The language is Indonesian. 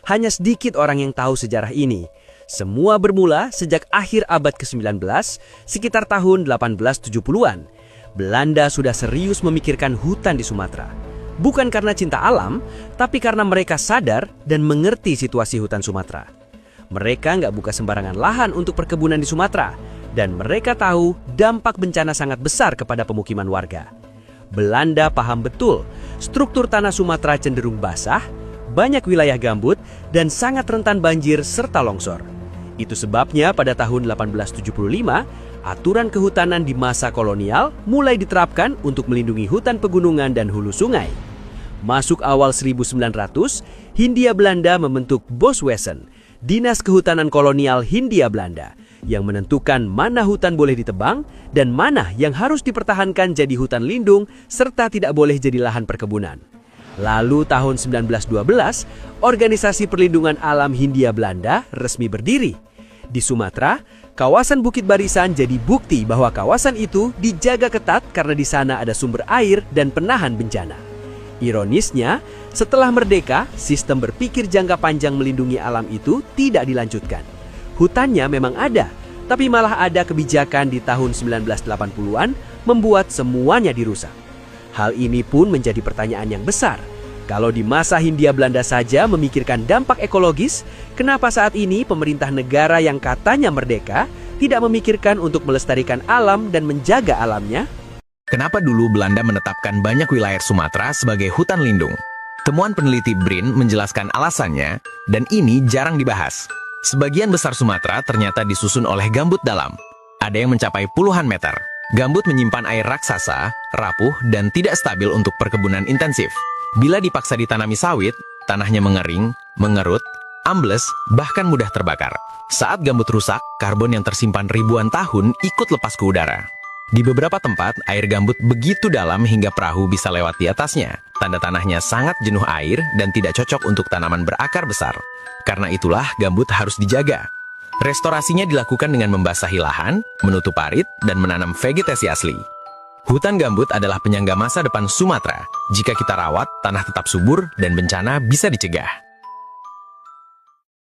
hanya sedikit orang yang tahu sejarah ini. Semua bermula sejak akhir abad ke-19, sekitar tahun 1870-an. Belanda sudah serius memikirkan hutan di Sumatera. Bukan karena cinta alam, tapi karena mereka sadar dan mengerti situasi hutan Sumatera. Mereka nggak buka sembarangan lahan untuk perkebunan di Sumatera, dan mereka tahu dampak bencana sangat besar kepada pemukiman warga. Belanda paham betul, struktur tanah Sumatera cenderung basah, banyak wilayah gambut, dan sangat rentan banjir serta longsor. Itu sebabnya pada tahun 1875, aturan kehutanan di masa kolonial mulai diterapkan untuk melindungi hutan pegunungan dan hulu sungai. Masuk awal 1900, Hindia Belanda membentuk Boswesen, Dinas Kehutanan Kolonial Hindia Belanda, yang menentukan mana hutan boleh ditebang dan mana yang harus dipertahankan jadi hutan lindung serta tidak boleh jadi lahan perkebunan. Lalu tahun 1912, Organisasi Perlindungan Alam Hindia Belanda resmi berdiri. Di Sumatera, kawasan Bukit Barisan jadi bukti bahwa kawasan itu dijaga ketat karena di sana ada sumber air dan penahan bencana. Ironisnya, setelah merdeka, sistem berpikir jangka panjang melindungi alam itu tidak dilanjutkan. Hutannya memang ada, tapi malah ada kebijakan di tahun 1980-an membuat semuanya dirusak. Hal ini pun menjadi pertanyaan yang besar. Kalau di masa Hindia Belanda saja memikirkan dampak ekologis, kenapa saat ini pemerintah negara yang katanya merdeka tidak memikirkan untuk melestarikan alam dan menjaga alamnya? Kenapa dulu Belanda menetapkan banyak wilayah Sumatera sebagai hutan lindung? Temuan peneliti BRIN menjelaskan alasannya, dan ini jarang dibahas. Sebagian besar Sumatera ternyata disusun oleh gambut dalam. Ada yang mencapai puluhan meter. Gambut menyimpan air raksasa, rapuh, dan tidak stabil untuk perkebunan intensif. Bila dipaksa ditanami sawit, tanahnya mengering, mengerut, ambles, bahkan mudah terbakar. Saat gambut rusak, karbon yang tersimpan ribuan tahun ikut lepas ke udara. Di beberapa tempat, air gambut begitu dalam hingga perahu bisa lewat di atasnya. Tanda tanahnya sangat jenuh air dan tidak cocok untuk tanaman berakar besar. Karena itulah gambut harus dijaga. Restorasinya dilakukan dengan membasahi lahan, menutup parit, dan menanam vegetasi asli. Hutan gambut adalah penyangga masa depan Sumatera. Jika kita rawat, tanah tetap subur dan bencana bisa dicegah.